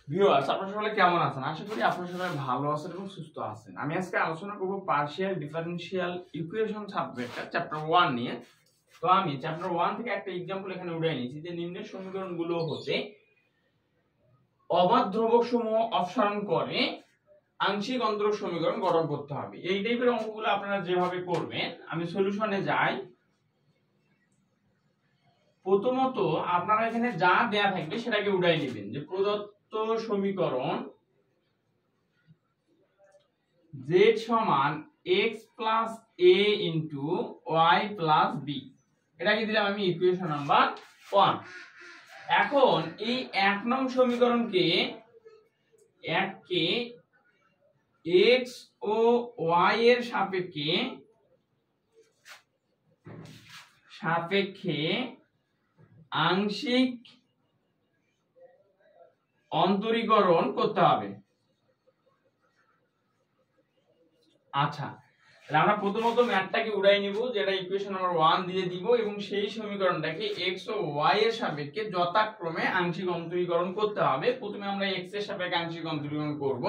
Viewers, আপনারা সবাই কেমন আছেন? আশা করি আপনারা সবাই ভালো আছেন এবং সুস্থ আছেন। আমি আজকে আলোচনা করব পার্শিয়াল ডিফারেনশিয়াল ইকুয়েশন সাবজেক্টটা চ্যাপ্টার 1 নিয়ে। তো আমি চ্যাপ্টার 1 থেকে একটা एग्जांपल এখানে উঠাই নিয়েছি যে নিম্নের সমীকরণগুলো হতে অবাধ ধ্রুবকসমূহ অপসারণ করে আংশিক অন্তরক সমীকরণ গঠন করতে হবে। এই টাইপের অঙ্কগুলো আপনারা যেভাবে করবেন, আমি সলিউশনে যাই। প্রথমত আপনারা এখানে যা দেয়া থাকবে সেটাকে উঠাই নেবেন, যে প্রদত্ত সমীকরণ z সমান x plus a into y plus b, এটাকে দিলাম আমি ইকুয়েশন নাম্বার 1। এখন এই 1 নং সমীকরণকে x ও y এর সাপেক্ষে আংশিক অন্তরীকরণ করতে হবে। আচ্ছা, তাহলে আমরা প্রথমত ম্যাথটাকে উড়াই নিব, যেটা ইকুয়েশন নাম্বার 1 দিয়ে দিব, এবং সেই সমীকরণটাকে x ও y এর সাপেক্ষে যথাক্রমে আংশিক অন্তরীকরণ করতে হবে। প্রথমে আমরা x এর সাপেক্ষে আংশিক অন্তরীকরণ করব,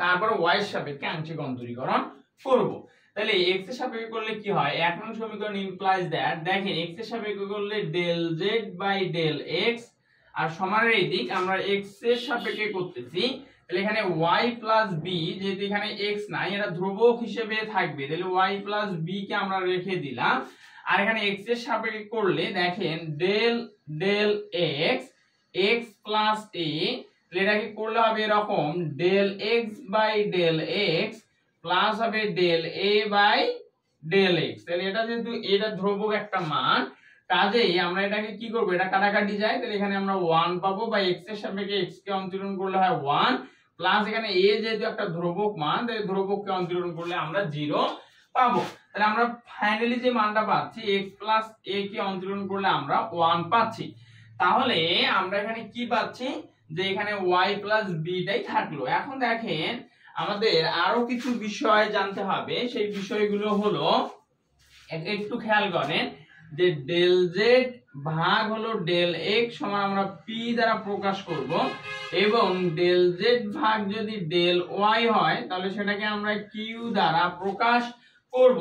তারপর y এর সাপেক্ষে আংশিক অন্তরীকরণ করব। তাহলে x এর সাপেক্ষে করলে কি হয়? 1 নং সমীকরণ ইমপ্লাইজ দ্যাট, দেখেন x এর সাপেক্ষে করলে del z by del x, আর সমানের এই দিক আমরা x এর সাপেক্ষে করতেছি, তাহলে এখানে y প্লাস b, যেহেতু এখানে x নাই, এটা ধ্রুবক হিসেবে থাকবে, তাহলে y প্লাস b কে আমরা রেখে দিলাম। আর এখানে x এর সাপেক্ষে করলে দেখেন del x x plus a, তাহলে এটাকে করলে হবে এরকম del x by del x plus হবে del a by del x। তাহলে এটা যেহেতু এটা ধ্রুবক একটা মান, কাজেই আমরা এটাকে কি করব, এটা কাটাকাটি যায়, তাহলে এখানে আমরা 1 পাবো, বা x এর সাপেক্ষে x কে অন্তরণ করলে হয় 1, প্লাস এখানে a যেহেতু একটা ধ্রুবক মান, তাই ধ্রুবককে অন্তরণ করলে আমরা 0 পাবো। তাহলে আমরা ফাইনালি যে মানটা পাচ্ছি x প্লাস a কে অন্তরণ করলে আমরা 1 পাচ্ছি। তাহলে আমরা এখানে কি পাচ্ছি, যে এখানে y প্লাস b টাই থাকলো। এখন দেখেন আমাদের আরো কিছু বিষয় জানতে হবে, সেই বিষয়গুলো হলো, একটু খেয়াল করেন যে del z ভাগ হলো del x সমান আমরা p দ্বারা প্রকাশ করব, এবং del z ভাগ যদি del y হয় তাহলে সেটাকে আমরা q দ্বারা প্রকাশ করব।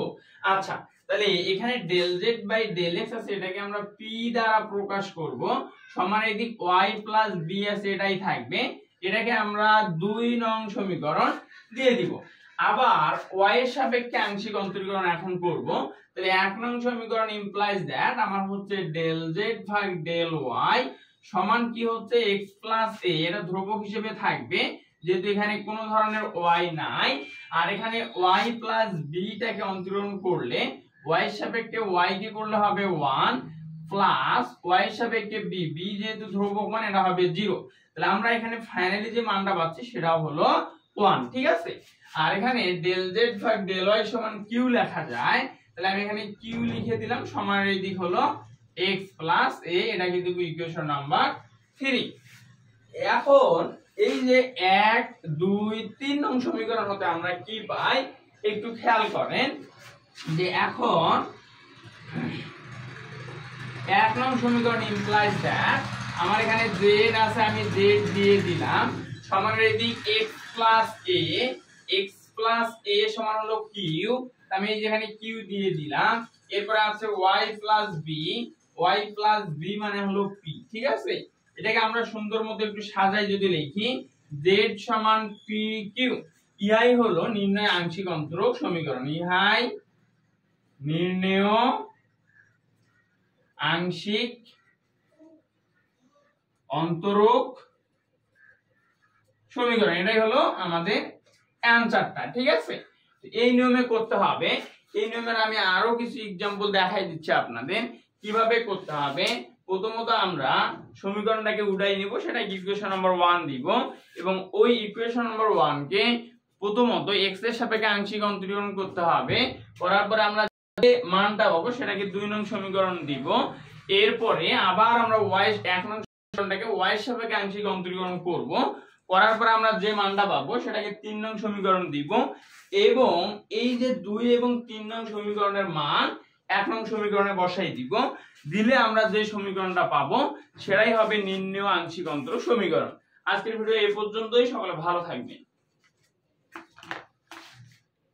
আচ্ছা, তাহলে এখানে del z by del x আছে, এটাকে আমরা p দ্বারা প্রকাশ করব, সমান এদিক y প্লাস b আছে, এটাই থাকবে, এটাকে আমরা 2 নং সমীকরণ দিয়ে দিব। আবার y এর সাপেক্ষে আংশিক অন্তরীকরণ এখন করব, তাহলে 1 নং সমীকরণ ইমপ্লাইজ দ্যাট আমার হচ্ছে del z ভাগ del y সমান কি হচ্ছে x প্লাস a, এটা ধ্রুবক হিসেবে থাকবে যেহেতু এখানে কোনো ধরনের y নাই। আর এখানে y প্লাস b টাকে অন্তরণ করলে y এর সাপেক্ষে y কে করলে হবে 1 প্লাস y এর সাপেক্ষে b, b যেহেতু ধ্রুবক মান এটা হবে 0। তাহলে আমরা এখানে ফাইনালি যে মানটা পাচ্ছি সেটা হলো 1, ঠিক আছে। আর এখানে del z ভাগ del y সমান q লেখা যায়, তাহলে আমি এখানে q লিখে দিলাম, সমানের এই দিক হলো x প্লাস a, এটা কিন্তু ইকুয়েশন নাম্বার 3। এখন এই যে 1 2 3 নং সমীকরণ হতে আমরা কি পাই একটু খেয়াল করেন, যে এখন 1 নং সমীকরণ ইমপ্লাইজ দ্যাট আমার এখানে z আছে, আমি z দিয়ে দিলাম, সমানের এই দিক x প্লাস a সমান হলো q, আমি যেখানে q দিয়ে দিলাম, এরপর আছে y প্লাস b মানে হলো p, ঠিক আছে। এটাকে আমরা সুন্দর মতো একটু সাজাই যদি লিখি, z সমান pq, ইহাই হলো নির্ণয় আংশিক অন্তরক সমীকরণ, ইহাই নির্ণয় আংশিক অন্তরক সমীকরণ, এটাই হলো আমাদের অ্যানসারটা, ঠিক আছে। এই নিয়মে করতে হবে। এই নিয়মের আমি আরো কিছু एग्जांपल দেখাই দিচ্ছি আপনাদের কিভাবে করতে হবে। প্রথমত আমরা সমীকরণটাকে উঠাই নিব, সেটা ইকুয়েশন নাম্বার 1 দিব, এবং ওই ইকুয়েশন নাম্বার 1 কে প্রথমত x এর সাপেক্ষে আংশিক অন্তরীকরণ করতে হবে, করার পরে আমরা যে মানটা পাবো সেটাকে 2 নং সমীকরণ দিব, এরপরে আবার আমরা y 1 নং সমীকরণটাকে y এর সাপেক্ষে আংশিক অন্তরীকরণ করব, করার পরে আমরা যে মানটা পাবো সেটাকে 3 নং সমীকরণ দিব, এবং এই যে 2 এবং 3 নং সমীকরণের মান 1 নং সমীকরণে বসাই দিব, দিলে আমরা যে সমীকরণটা পাবো সেটাই হবে নির্ণয় আংশিক অন্তরক সমীকরণ। আজকের ভিডিও এই পর্যন্তই, সকলে ভালো থাকবেন।